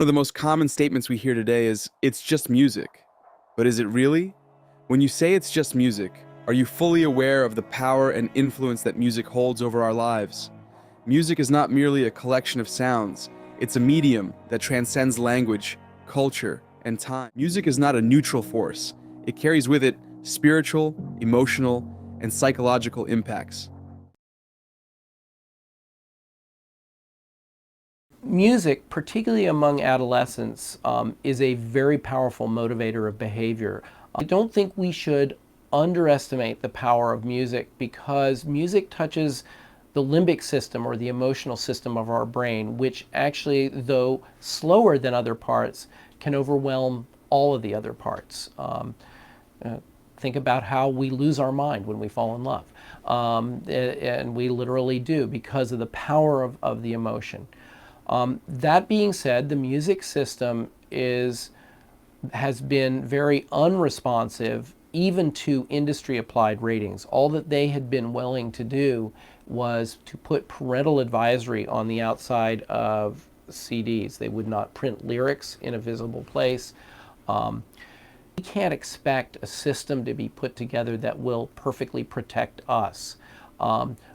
One of the most common statements we hear today is, it's just music. But is it really? When you say it's just music, are you fully aware of the power and influence that music holds over our lives? Music is not merely a collection of sounds, it's a medium that transcends language, culture, and time. Music is not a neutral force. It carries with it spiritual, emotional, and psychological impacts. Music, particularly among adolescents, is a very powerful motivator of behavior. I don't think we should underestimate the power of music because music touches the limbic system or the emotional system of our brain, which actually, though slower than other parts, can overwhelm all of the other parts. Think about how we lose our mind when we fall in love. And we literally do because of the power of the emotion. That being said, the music system has been very unresponsive even to industry applied ratings. All that they had been willing to do was to put parental advisory on the outside of CDs. They would not print lyrics in a visible place. We can't expect a system to be put together that will perfectly protect us.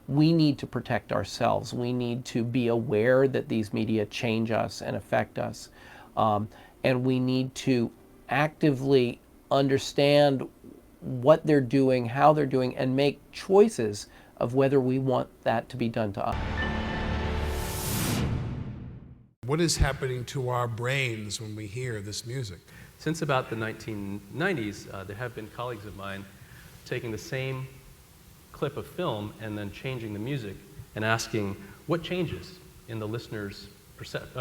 We need to protect ourselves. We need to be aware that these media change us and affect us. And we need to actively understand what they're doing, how they're doing, and make choices of whether we want that to be done to us. What is happening to our brains when we hear this music? Since about the 1990s, there have been colleagues of mine taking the same clip of film and then changing the music and asking what changes in the listener's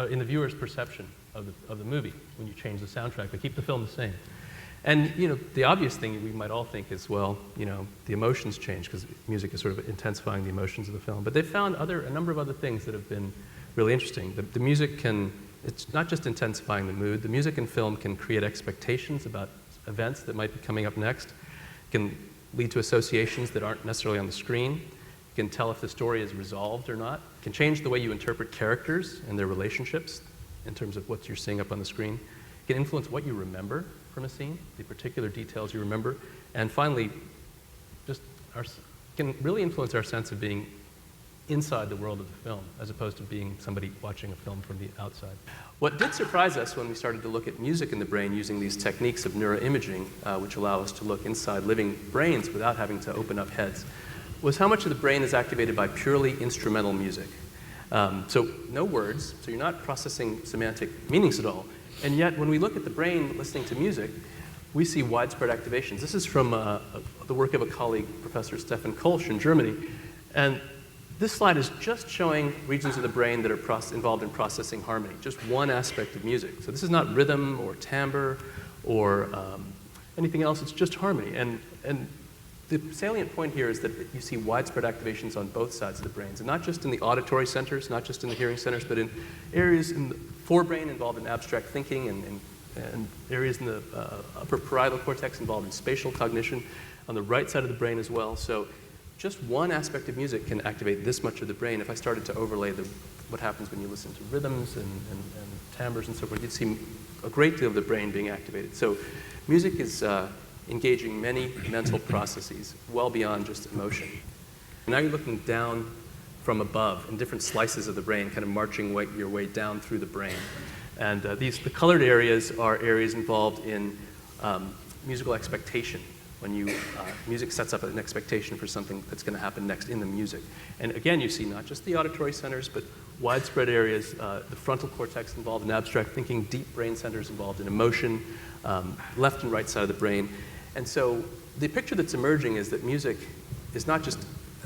in the viewer's perception of the movie when you change the soundtrack, but keep the film the same. And the obvious thing we might all think is, well, the emotions change because music is sort of intensifying the emotions of the film. But they've found a number of other things that have been really interesting. The music it's not just intensifying the mood. The music in film can create expectations about events that might be coming up next. It can lead to associations that aren't necessarily on the screen. You can tell if the story is resolved or not. It can change the way you interpret characters and their relationships in terms of what you're seeing up on the screen. It can influence what you remember from a scene, the particular details you remember. And finally, can really influence our sense of being inside the world of the film, as opposed to being somebody watching a film from the outside. What did surprise us when we started to look at music in the brain using these techniques of neuroimaging, which allow us to look inside living brains without having to open up heads, was how much of the brain is activated by purely instrumental music. So no words, so you're not processing semantic meanings at all. And yet, when we look at the brain listening to music, we see widespread activations. This is from the work of a colleague, Professor Stefan Kolsch in Germany. And this slide is just showing regions of the brain that are involved in processing harmony, just one aspect of music. So this is not rhythm or timbre or anything else, it's just harmony. And the salient point here is that you see widespread activations on both sides of the brains, and not just in the auditory centers, not just in the hearing centers, but in areas in the forebrain involved in abstract thinking and areas in the upper parietal cortex involved in spatial cognition, on the right side of the brain as well. So just one aspect of music can activate this much of the brain. If I started to overlay what happens when you listen to rhythms and timbres and so forth, you'd see a great deal of the brain being activated. So music is engaging many mental processes well beyond just emotion. Now you're looking down from above in different slices of the brain, kind of marching your way down through the brain. And the colored areas are areas involved in musical expectation. When music sets up an expectation for something that's going to happen next in the music. And again, you see not just the auditory centers, but widespread areas, the frontal cortex involved in abstract thinking, deep brain centers involved in emotion, left and right side of the brain. And so the picture that's emerging is that music is not just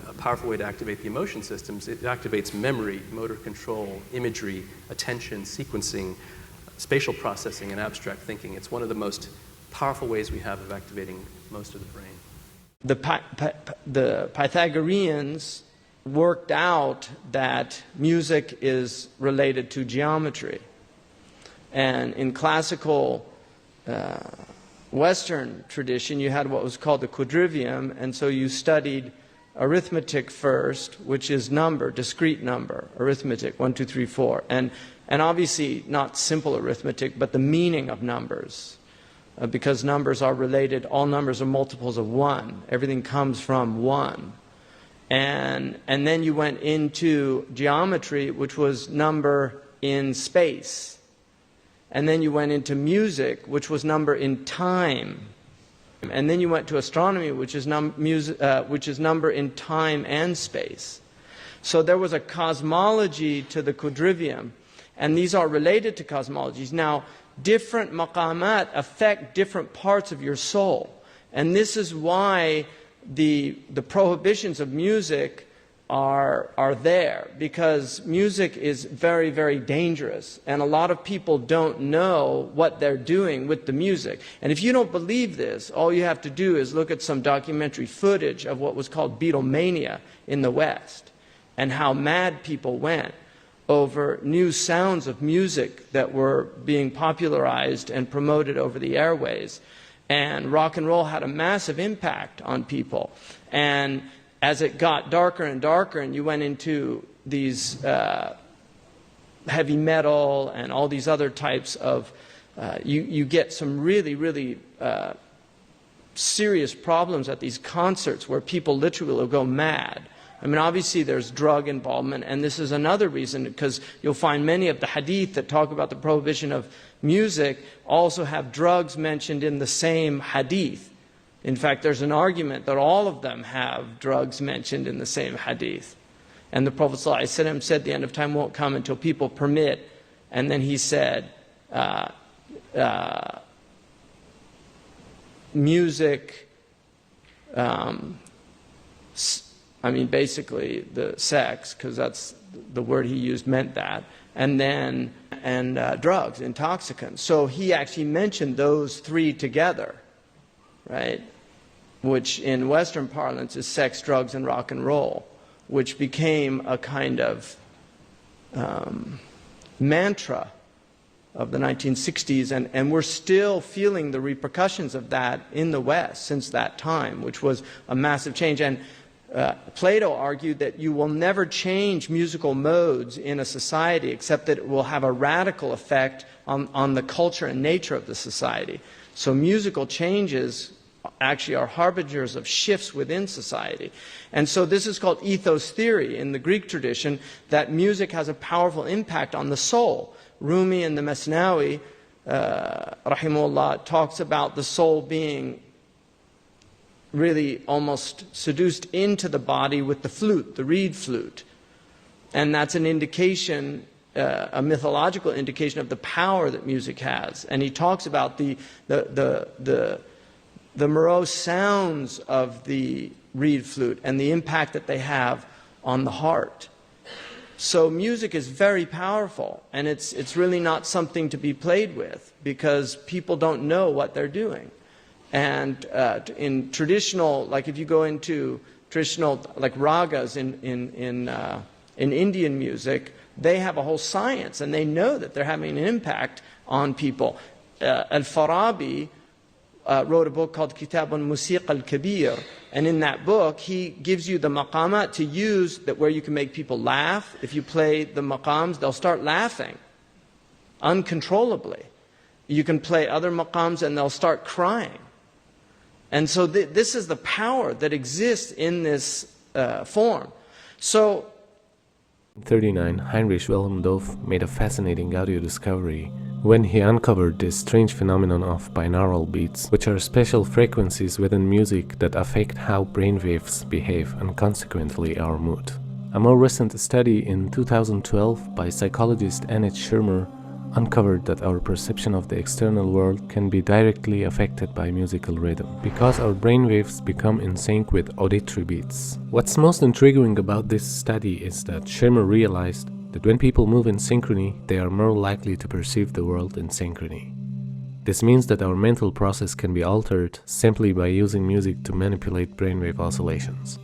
a powerful way to activate the emotion systems, it activates memory, motor control, imagery, attention, sequencing, spatial processing, and abstract thinking. It's one of the most powerful ways we have of activating most of the brain. The Pythagoreans worked out that music is related to geometry. And in classical Western tradition, you had what was called the quadrivium, and so you studied arithmetic first, which is number, discrete number, arithmetic, 1, 2, 3, 4. And obviously not simple arithmetic, but the meaning of numbers. Because numbers are related, all numbers are multiples of 1. Everything comes from 1. And then you went into geometry, which was number in space. And then you went into music, which was number in time. And then you went to astronomy, which is number in time and space. So there was a cosmology to the quadrivium, and these are related to cosmologies. Now, different maqamat affect different parts of your soul. And this is why the prohibitions of music are there, because music is very, very dangerous, and a lot of people don't know what they're doing with the music. And if you don't believe this, all you have to do is look at some documentary footage of what was called Beatlemania in the West, and how mad people went over new sounds of music that were being popularized and promoted over the airways. And rock and roll had a massive impact on people. And as it got darker and darker, and you went into these heavy metal and all these other types of, you get some really, really serious problems at these concerts where people literally will go mad. I mean, obviously there's drug involvement, and this is another reason, because you'll find many of the hadith that talk about the prohibition of music also have drugs mentioned in the same hadith. In fact, there's an argument that all of them have drugs mentioned in the same hadith. And the Prophet ﷺ said the end of time won't come until people permit. And then he said, music, basically the sex, because that's the word he used meant that, and then drugs, intoxicants. So he actually mentioned those three together, right? Which in Western parlance is sex, drugs, and rock and roll, which became a kind of mantra of the 1960s, and we're still feeling the repercussions of that in the West since that time, which was a massive change. And Plato argued that you will never change musical modes in a society except that it will have a radical effect on the culture and nature of the society. So musical changes actually are harbingers of shifts within society. And so this is called ethos theory in the Greek tradition, that music has a powerful impact on the soul. Rumi in the Masnawi, rahimahullah, talks about the soul being really almost seduced into the body with the flute, the reed flute. And that's an indication, a mythological indication of the power that music has. And he talks about the morose sounds of the reed flute and the impact that they have on the heart. So music is very powerful, and it's really not something to be played with, because people don't know what they're doing. And in traditional, like if you go into traditional, like ragas in Indian music, they have a whole science, and they know that they're having an impact on people. Al-Farabi wrote a book called Kitab al-Musiqa al-Kabir, and in that book he gives you the maqamat to use that where you can make people laugh. If you play the maqams, they'll start laughing uncontrollably. You can play other maqams and they'll start crying. And so this is the power that exists in this form. So, in 1939, Heinrich Wilhelm Dove made a fascinating audio discovery when he uncovered this strange phenomenon of binaural beats, which are special frequencies within music that affect how brainwaves behave and consequently our mood. A more recent study in 2012 by psychologist Annette Schirmer uncovered that our perception of the external world can be directly affected by musical rhythm, because our brainwaves become in sync with auditory beats. What's most intriguing about this study is that Schirmer realized that when people move in synchrony, they are more likely to perceive the world in synchrony. This means that our mental process can be altered simply by using music to manipulate brainwave oscillations.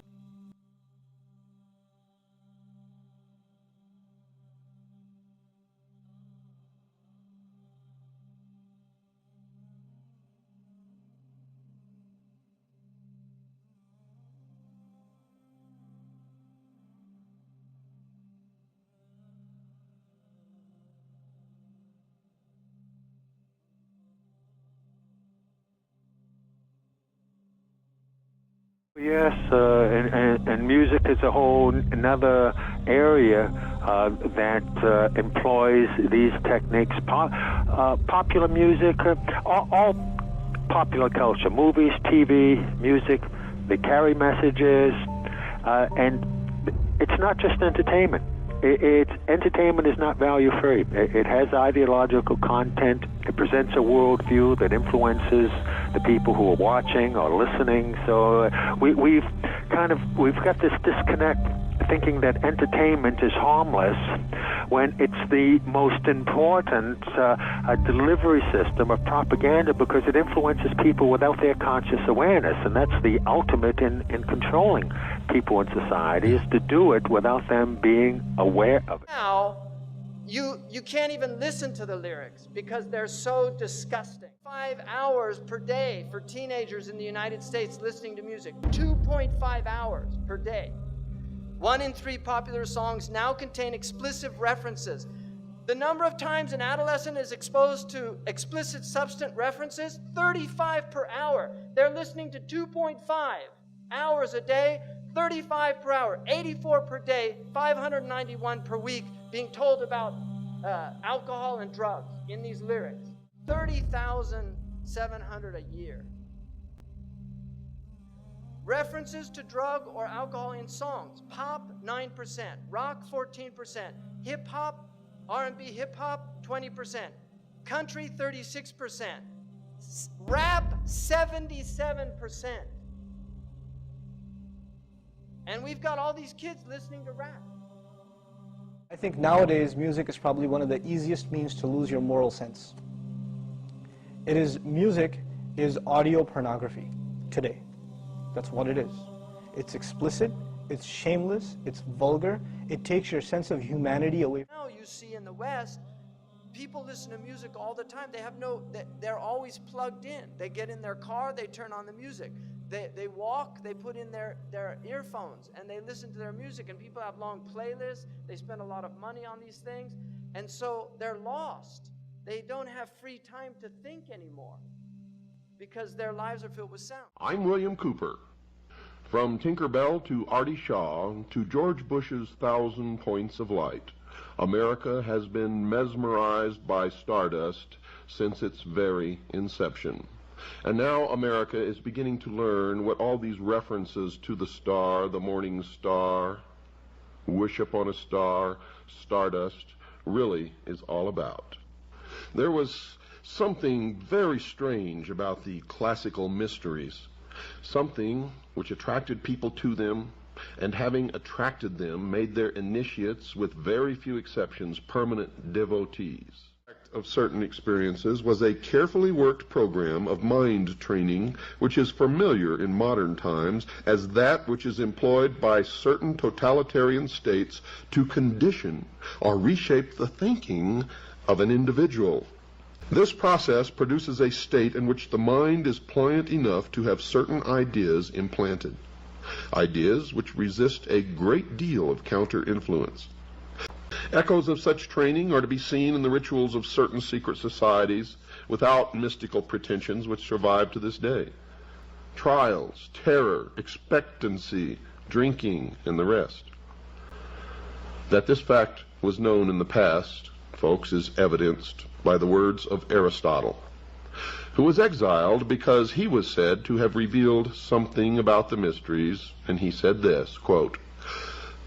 Yes, and music is a whole another area that employs these techniques. Popular music, all popular culture, movies, TV, music, they carry messages, and it's not just entertainment. Entertainment is not value-free. It has ideological content. It presents a worldview that influences the people who are watching or listening. So we've got this disconnect, thinking that entertainment is harmless when it's the most important delivery system of propaganda, because it influences people without their conscious awareness, and that's the ultimate in controlling people in society, is to do it without them being aware of it. Now, you can't even listen to the lyrics because they're so disgusting. 5 hours per day for teenagers in the United States listening to music. 2.5 hours per day. 1 in 3 popular songs now contain explicit references. The number of times an adolescent is exposed to explicit substance references, 35 per hour. They're listening to 2.5 hours a day, 35 per hour, 84 per day, 591 per week, being told about alcohol and drugs in these lyrics. 30,700 a year. References to drug or alcohol in songs: pop 9%, rock 14%, hip hop, R&B hip hop 20%, country 36%, rap 77%. And we've got all these kids listening to rap. I think nowadays music is probably one of the easiest means to lose your moral sense. Music is audio pornography today. That's what it is. It's explicit, it's shameless, it's vulgar, it takes your sense of humanity away. Now you see in the West, people listen to music all the time. They're always plugged in. They get in their car, they turn on the music. They walk, they put in their earphones, and they listen to their music, and people have long playlists. They spend a lot of money on these things, and so they're lost. They don't have free time to think anymore because their lives are filled with sound. I'm William Cooper. From Tinker Bell to Artie Shaw to George Bush's 1,000 Points of Light, America has been mesmerized by stardust since its very inception. And now America is beginning to learn what all these references to the star, the morning star, wish upon a star, stardust, really is all about. There was something very strange about the classical mysteries, something which attracted people to them, and having attracted them, made their initiates, with very few exceptions, permanent devotees. Of certain experiences was a carefully worked program of mind training, which is familiar in modern times as that which is employed by certain totalitarian states to condition or reshape the thinking of an individual. This process produces a state in which the mind is pliant enough to have certain ideas implanted, ideas which resist a great deal of counter-influence. Echoes of such training are to be seen in the rituals of certain secret societies without mystical pretensions which survive to this day. Trials, terror, expectancy, drinking, and the rest. That this fact was known in the past, folks, is evidenced by the words of Aristotle, who was exiled because he was said to have revealed something about the mysteries, and he said this, quote,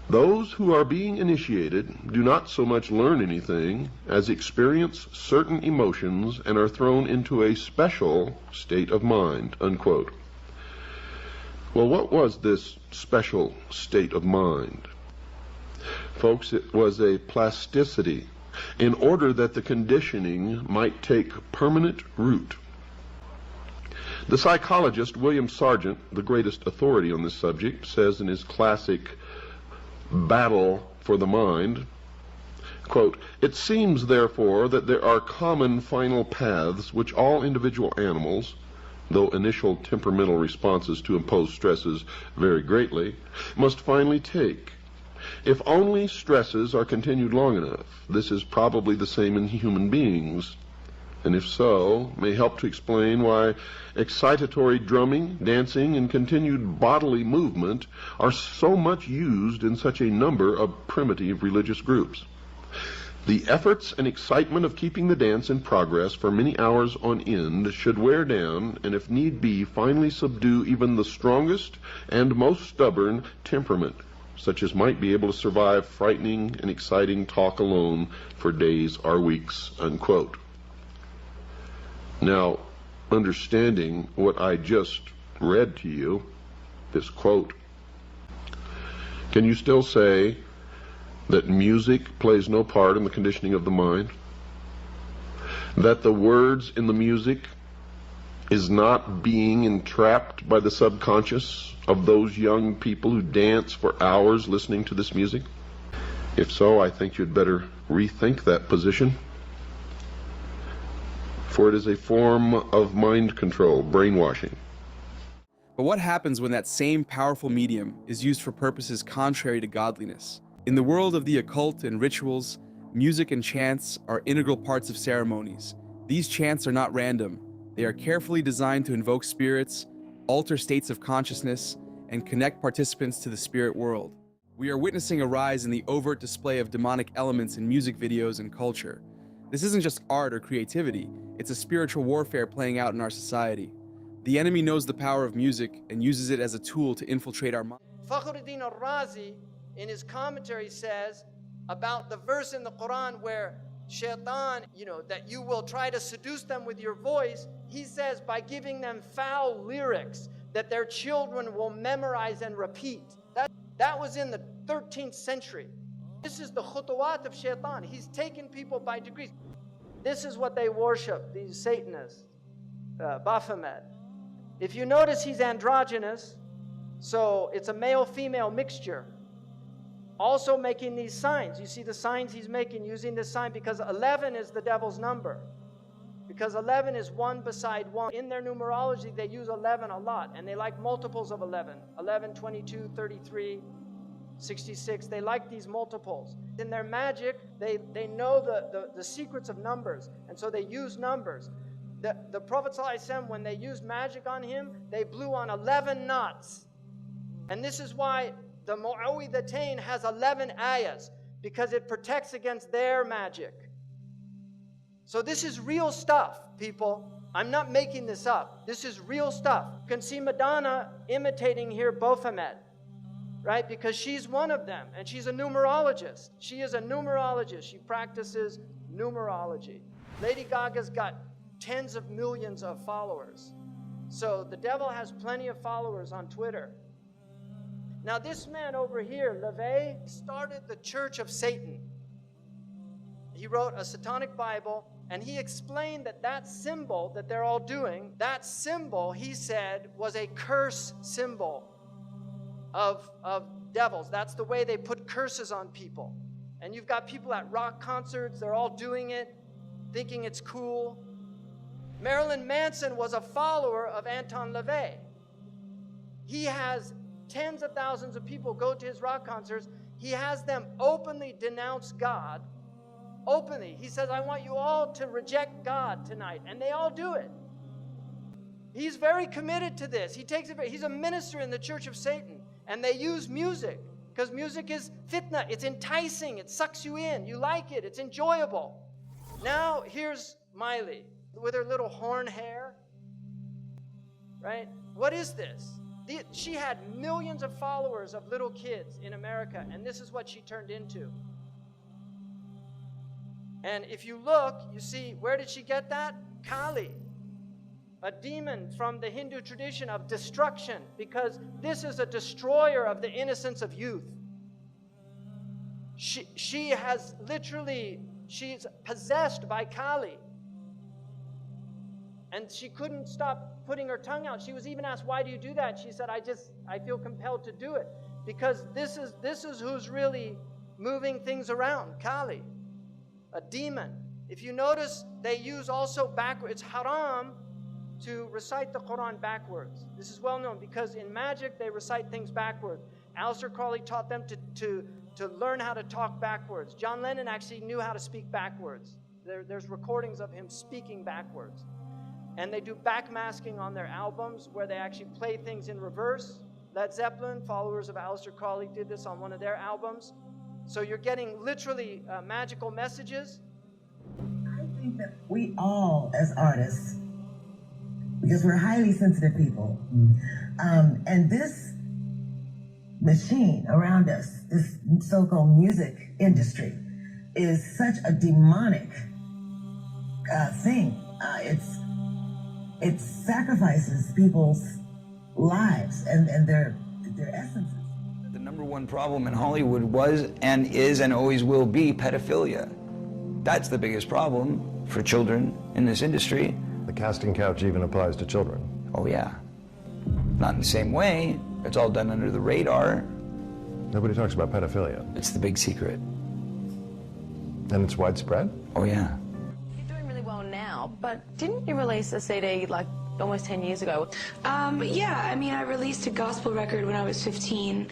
"Those who are being initiated do not so much learn anything as experience certain emotions and are thrown into a special state of mind," unquote. Well, what was this special state of mind? Folks, it was a plasticity in order that the conditioning might take permanent root. The psychologist William Sargent, the greatest authority on this subject, says in his classic Battle for the Mind, quote, "It seems, therefore, that there are common final paths which all individual animals, though initial temperamental responses to imposed stresses vary greatly, must finally take. If only stresses are continued long enough, this is probably the same in human beings. And if so, may help to explain why excitatory drumming, dancing, and continued bodily movement are so much used in such a number of primitive religious groups. The efforts and excitement of keeping the dance in progress for many hours on end should wear down and, if need be, finally subdue even the strongest and most stubborn temperament, such as might be able to survive frightening and exciting talk alone for days or weeks, unquote. Now, understanding what I just read to you, this quote, can you still say that music plays no part in the conditioning of the mind? That the words in the music is not being entrapped by the subconscious of those young people who dance for hours listening to this music? If so, I think you'd better rethink that position, for it is a form of mind control, brainwashing. But what happens when that same powerful medium is used for purposes contrary to godliness? In the world of the occult and rituals, music and chants are integral parts of ceremonies. These chants are not random. They are carefully designed to invoke spirits, alter states of consciousness, and connect participants to the spirit world. We are witnessing a rise in the overt display of demonic elements in music videos and culture. This isn't just art or creativity, it's a spiritual warfare playing out in our society. The enemy knows the power of music and uses it as a tool to infiltrate our minds. Fakhruddin al-Razi, in his commentary, says about the verse in the Quran where Shaytan, that you will try to seduce them with your voice. He says by giving them foul lyrics that their children will memorize and repeat. That was in the 13th century. This is the khutuwat of Shaytan. He's taken people by degrees. This is what they worship, these Satanists, Baphomet. If you notice, he's androgynous, so it's a male-female mixture. Also making these signs. You see the signs he's making using this sign because 11 is the devil's number. Because 11 is 1 beside 1. In their numerology, they use 11 a lot, and they like multiples of 11. 11, 22, 33, 66. They like these multiples. In their magic, they know the secrets of numbers, and so they use numbers. The Prophet ﷺ, when they used magic on him, they blew on 11 knots. And this is why the Mu'awwidhatayn has 11 ayahs, because it protects against their magic. So this is real stuff, people. I'm not making this up. This is real stuff. You can see Madonna imitating here Baphomet, right? Because she's one of them, and she's a numerologist. She is a numerologist. She practices numerology. Lady Gaga's got tens of millions of followers. So the devil has plenty of followers on Twitter. Now this man over here, LaVey, started the Church of Satan. He wrote a satanic Bible, and he explained that symbol that they're all doing, that symbol, he said, was a curse symbol of devils. That's the way they put curses on people. And you've got people at rock concerts, they're all doing it, thinking it's cool. Marilyn Manson was a follower of Anton LaVey. He has tens of thousands of people go to his rock concerts. He has them openly denounce God. Openly. He says, I want you all to reject God tonight. And they all do it. He's very committed to this. He's a minister in the Church of Satan. And they use music. Because music is fitna. It's enticing. It sucks you in. You like it. It's enjoyable. Now, here's Miley with her little horn hair. Right? What is this? She had millions of followers of little kids in America, and this is what she turned into. And if you look, you see, where did she get that? Kali, a demon from the Hindu tradition of destruction, because this is a destroyer of the innocence of youth. She has literally, she's possessed by Kali. And she couldn't stop putting her tongue out. She was even asked, why do you do that? She said, I feel compelled to do it. Because this is who's really moving things around, Kali, a demon. If you notice, they use also backwards. It's haram to recite the Quran backwards. This is well known because in magic, they recite things backwards. Aleister Crowley taught them to learn how to talk backwards. John Lennon actually knew how to speak backwards. There's recordings of him speaking backwards. And they do backmasking on their albums where they actually play things in reverse. Led Zeppelin, followers of Aleister Crowley, did this on one of their albums. So you're getting literally magical messages. I think that we all, as artists, because we're highly sensitive people, and this machine around us, this so-called music industry, is such a demonic thing. It sacrifices people's lives and their essences. The number one problem in Hollywood was and is and always will be pedophilia. That's the biggest problem for children in this industry. The casting couch even applies to children. Oh yeah. Not in the same way. It's all done under the radar. Nobody talks about pedophilia. It's the big secret. And it's widespread? Oh yeah. You're doing really well now, but didn't you release a CD like almost 10 years ago? Yeah, I mean, I released a gospel record when I was 15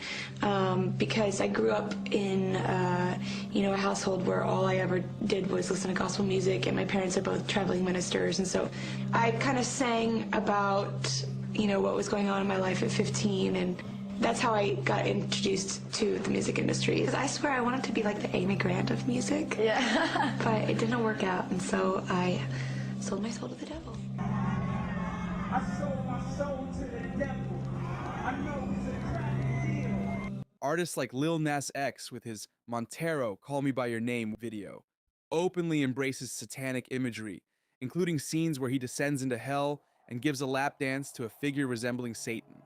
because I grew up in, a household where all I ever did was listen to gospel music, and my parents are both traveling ministers, and so I kind of sang about, what was going on in my life at 15, and that's how I got introduced to the music industry. I swear I wanted to be like the Amy Grant of music. Yeah. But it didn't work out, and so I sold my soul to the devil. I sold my soul to the devil. I know it's a crack deal. Artists like Lil Nas X with his Montero Call Me By Your Name video openly embraces satanic imagery, including scenes where he descends into hell and gives a lap dance to a figure resembling Satan.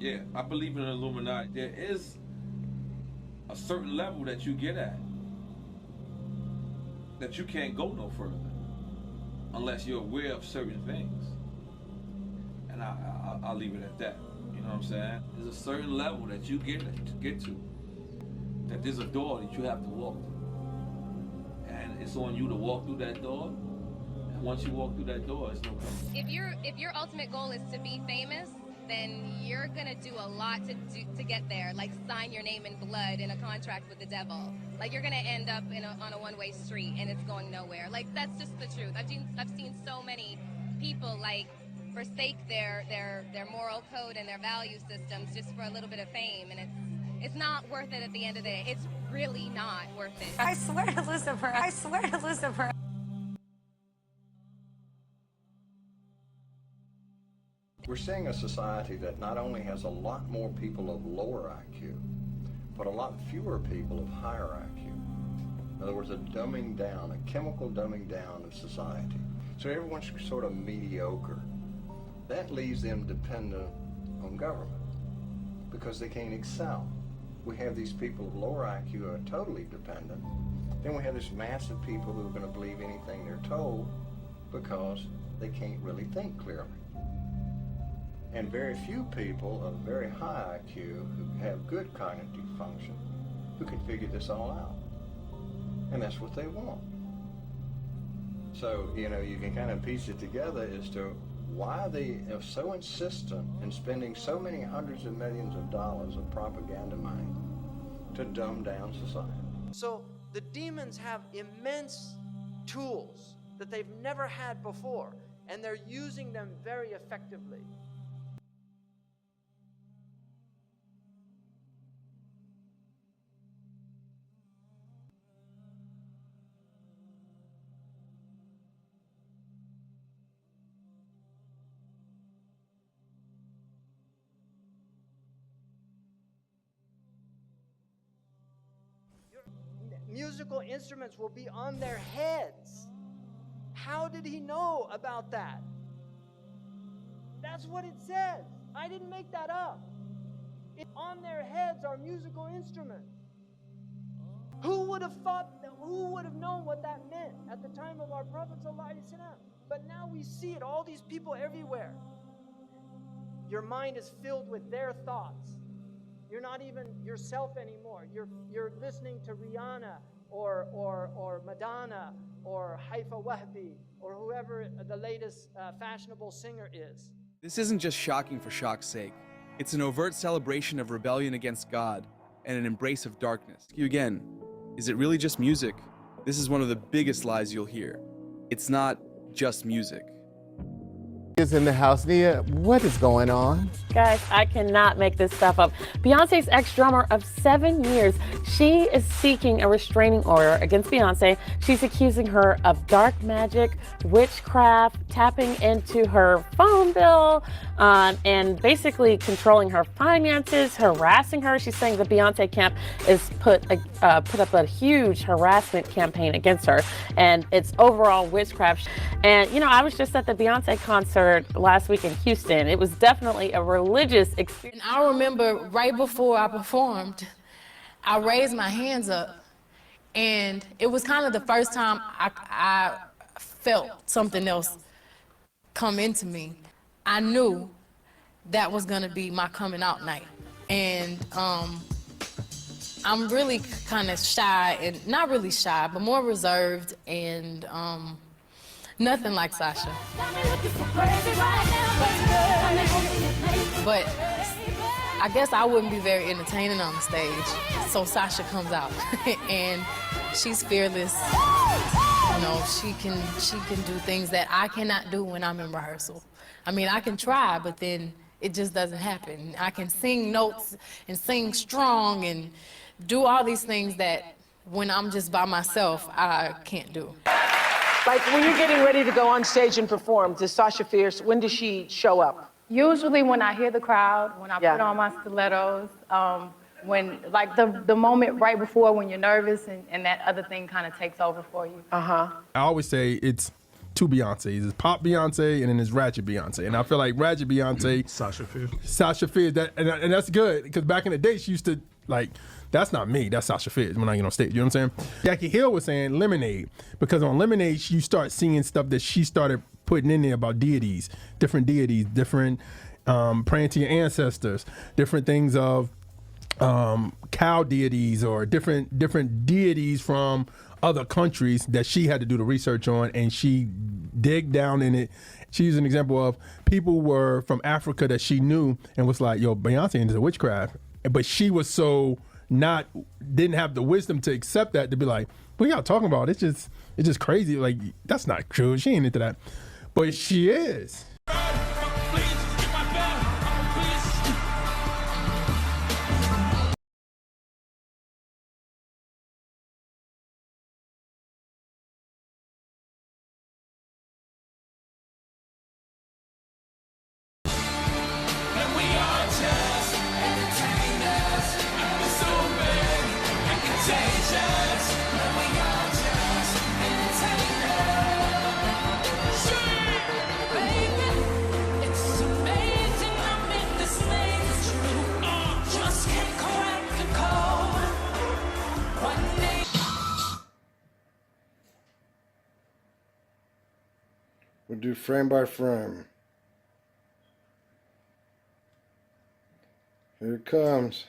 Yeah, I believe in the Illuminati. There is a certain level that you get at that you can't go no further unless you're aware of certain things. And I'll leave it at that. You know what I'm saying? There's a certain level that you get to. That there's a door that you have to walk through. And it's on you to walk through that door. And once you walk through that door, it's no problem. If your ultimate goal is to be famous, then you're gonna do a lot to get there, like sign your name in blood in a contract with the devil. Like you're gonna end up on a one-way street and it's going nowhere. Like that's just the truth. I've seen so many people like forsake their moral code and their value systems just for a little bit of fame, and it's not worth it at the end of the day. It's really not worth it. I swear to Lucifer. I swear to Lucifer. We're seeing a society that not only has a lot more people of lower IQ, but a lot fewer people of higher IQ. In other words, a dumbing down, a chemical dumbing down of society. So everyone's sort of mediocre. That leaves them dependent on government because they can't excel. We have these people of lower IQ who are totally dependent. Then we have this mass of people who are going to believe anything they're told because they can't really think clearly. And very few people of very high IQ who have good cognitive function who can figure this all out. And that's what they want. So, you can kind of piece it together as to why they are so insistent in spending so many hundreds of millions of dollars of propaganda money to dumb down society. So the demons have immense tools that they've never had before, and they're using them very effectively. Musical instruments will be on their heads. How did he know about that? That's what it says. I didn't make that up. On their heads are musical instruments. Who would have known what that meant at the time of our Prophet ﷺ? But now we see it, all these people everywhere. Your mind is filled with their thoughts. You're not even yourself anymore. You're listening to Rihanna or Madonna or Haifa Wahbi or whoever the latest fashionable singer is. This isn't just shocking for shock's sake. It's an overt celebration of rebellion against God and an embrace of darkness. You again, is it really just music? This is one of the biggest lies you'll hear. It's not just music. Is in the house. Nia, what is going on? Guys, I cannot make this stuff up. Beyonce's ex-drummer of 7 years, she is seeking a restraining order against Beyonce. She's accusing her of dark magic, witchcraft, tapping into her phone bill, and basically controlling her finances, harassing her. She's saying the Beyonce camp is put up a huge harassment campaign against her, and it's overall witchcraft. And you know, I was just at the Beyonce concert last week in Houston. It was definitely a religious experience. And I remember right before I performed, I raised my hands up, and it was kind of the first time I felt something else come into me. I knew that was gonna be my coming out night. And I'm really kind of shy, and not really shy, but more reserved, and nothing like Sasha. But I guess I wouldn't be very entertaining on the stage. So Sasha comes out and she's fearless. You know, she can do things that I cannot do when I'm in rehearsal. I mean, I can try, but then it just doesn't happen. I can sing notes and sing strong and do all these things that when I'm just by myself, I can't do. Like when you're getting ready to go on stage and perform, does Sasha Fierce, when does she show up? Usually when I hear the crowd, when I put on my stilettos, when like the moment right before when you're nervous and that other thing kind of takes over for you. I always say it's two Beyoncés. It's pop Beyonce and then there's ratchet Beyonce. And I feel like ratchet Beyonce, Sasha Fierce, and that's good because back in the day she used to like, that's not me, that's Sasha Fierce when I get on stage, you know what I'm saying? Jackie Hill was saying Lemonade, because on Lemonade you start seeing stuff that she started putting in there about deities, different praying to your ancestors, different things of cow deities or different deities from other countries that she had to do the research on, and she dig down in it. She used an example of people were from Africa that she knew and was like, yo, Beyonce is a witchcraft. But she was so didn't have the wisdom to accept that, to be like, what y'all talking about? It's just crazy. Like, that's not true. She ain't into that. But she is. We'll do frame by frame. Here it comes.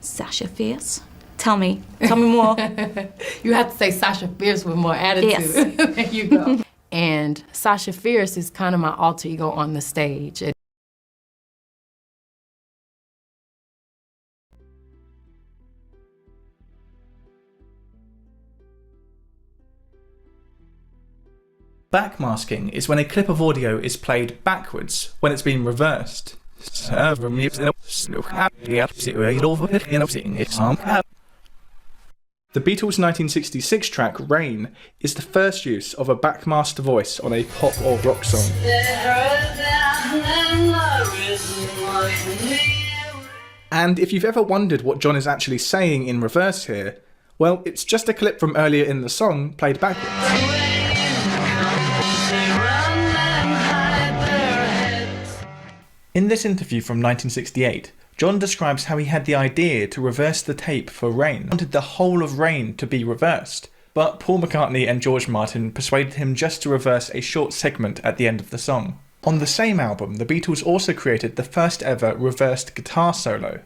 Sasha Fierce? Tell me more. You have to say Sasha Fierce with more attitude. Yes. There you go. And Sasha Fierce is kind of my alter ego on the stage. Backmasking is when a clip of audio is played backwards when it's been reversed. The Beatles' 1966 track Rain is the first use of a backmaster voice on a pop or rock song. And if you've ever wondered what John is actually saying in reverse here, well, it's just a clip from earlier in the song played backwards. In this interview from 1968, John describes how he had the idea to reverse the tape for Rain. He wanted the whole of Rain to be reversed, but Paul McCartney and George Martin persuaded him just to reverse a short segment at the end of the song. On the same album, the Beatles also created the first ever reversed guitar solo.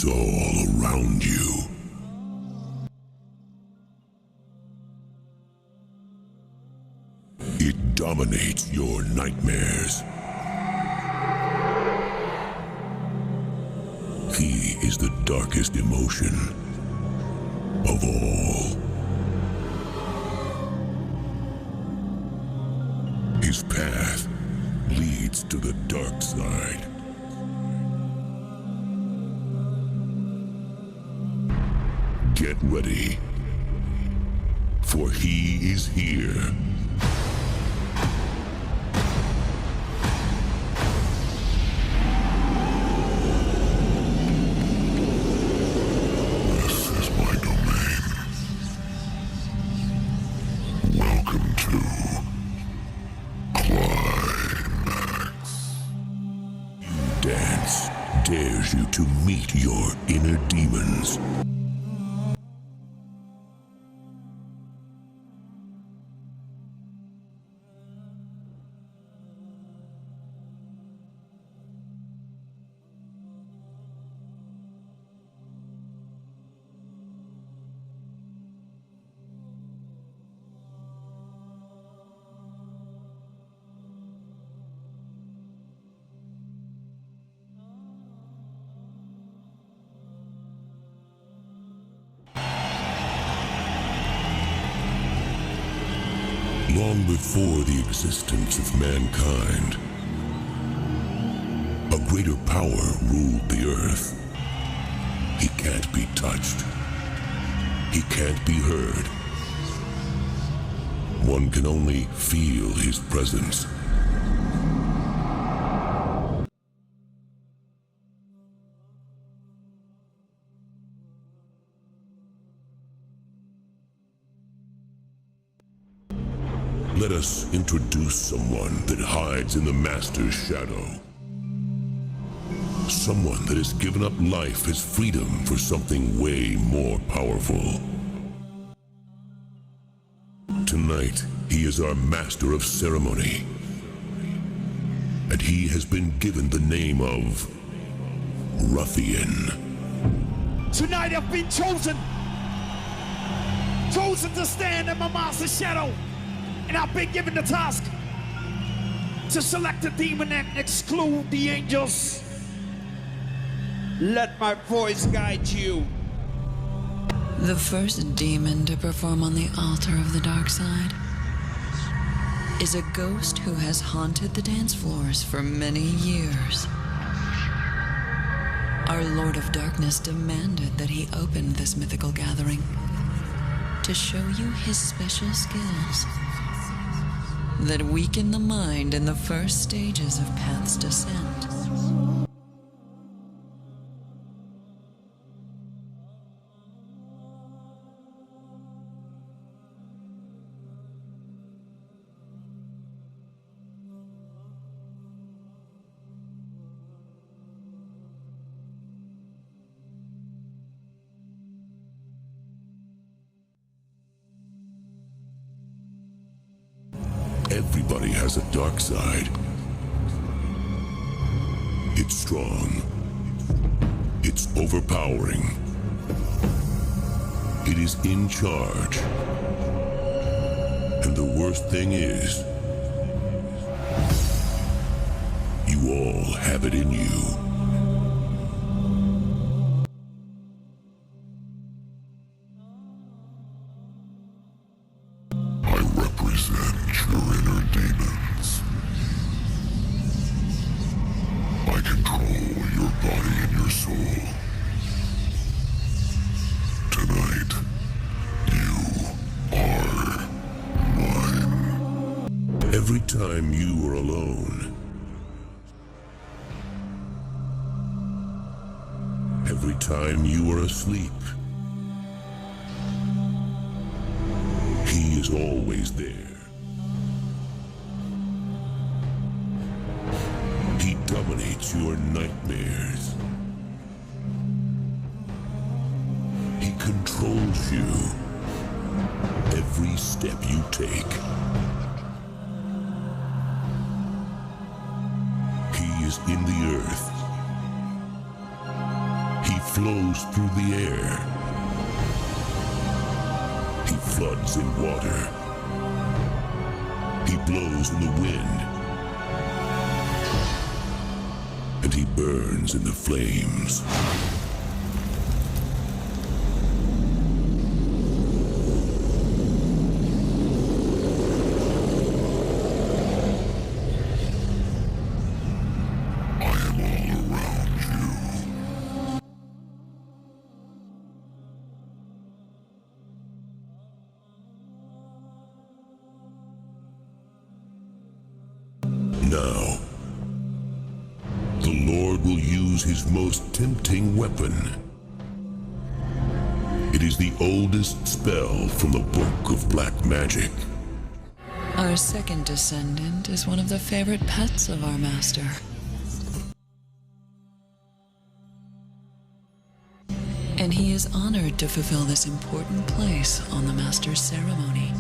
It's all around you. It dominates your nightmares. He is the darkest emotion of all. His path leads to the dark side. Get ready, for he is here. This is my domain. Welcome to Climax. You dance dares you to meet your inner demons. Long before the existence of mankind, a greater power ruled the earth. He can't be touched. He can't be heard. One can only feel his presence. Let us introduce someone that hides in the Master's shadow. Someone that has given up life as freedom for something way more powerful. Tonight, he is our Master of Ceremony. And he has been given the name of Ruffian. Tonight I've been chosen to stand in my master's shadow. And I've been given the task to select a demon and exclude the angels. Let my voice guide you. The first demon to perform on the altar of the dark side is a ghost who has haunted the dance floors for many years. Our Lord of Darkness demanded that he open this mythical gathering to show you his special skills that weaken the mind in the first stages of Path's descent. Everybody has a dark side. It's strong. It's overpowering. It is in charge. And the worst thing is, you all have it in you. Every time you are alone, every time you are asleep, he is always there. He dominates your nightmares. He controls you every step you take. In the earth. He flows through the air. He floods in water. He blows in the wind. And he burns in the flames. Now, the Lord will use his most tempting weapon. It is the oldest spell from the Book of Black Magic. Our second descendant is one of the favorite pets of our master. And he is honored to fulfill this important place on the master's ceremony.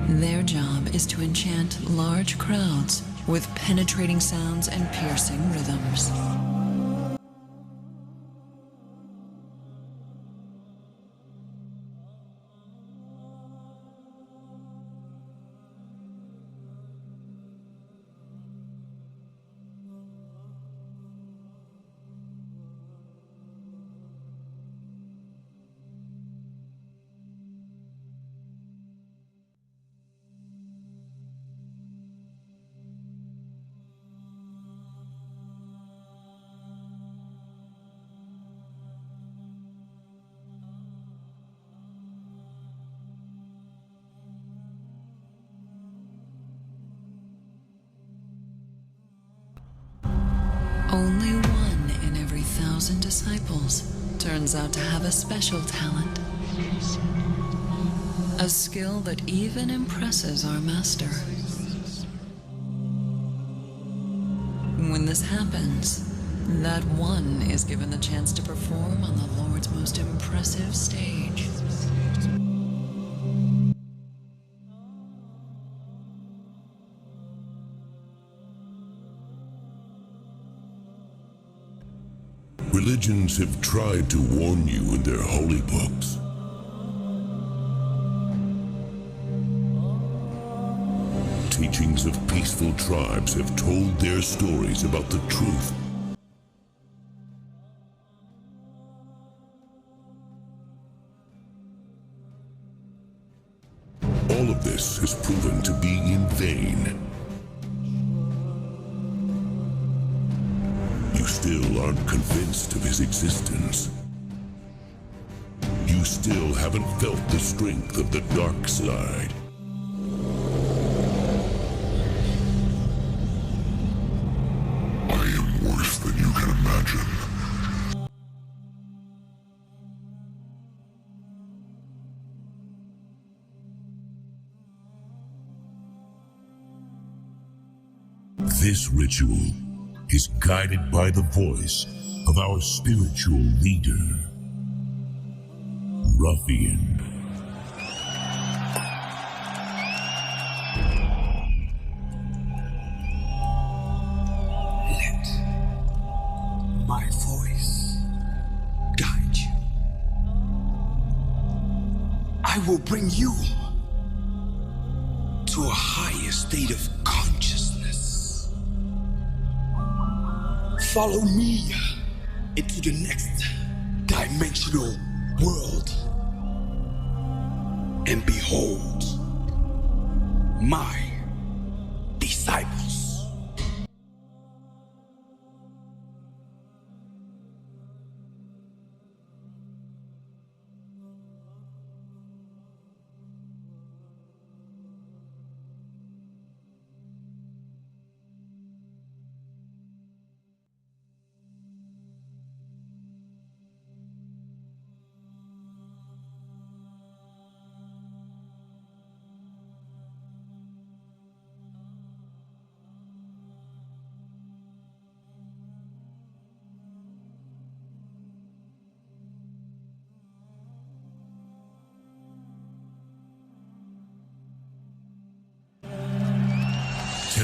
Their job is to enchant large crowds with penetrating sounds and piercing rhythms. Only one in every 1,000 disciples turns out to have a special talent. A skill that even impresses our master. When this happens, that one is given the chance to perform on the Lord's most impressive stage. Religions have tried to warn you in their holy books. Teachings of peaceful tribes have told their stories about the truth. All of this has proven to be in vain. You still aren't convinced of his existence. You still haven't felt the strength of the dark side. I am worse than you can imagine. This ritual is guided by the voice of our spiritual leader, Ruffian. Let my voice guide you. I will bring you to a higher state of consciousness. Follow me into the next dimensional world and behold my disciples.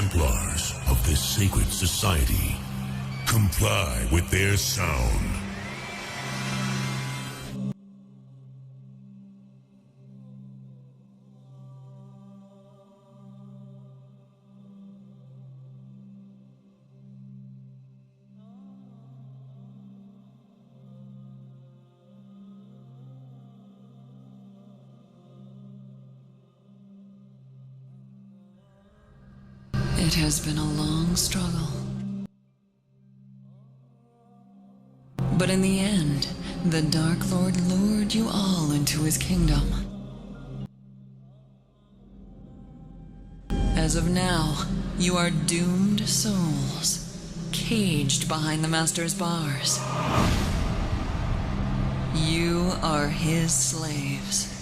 Templars of this sacred society comply with their sound. It has been a long struggle. But in the end, the Dark Lord lured you all into his kingdom. As of now, you are doomed souls, caged behind the Master's bars. You are his slaves.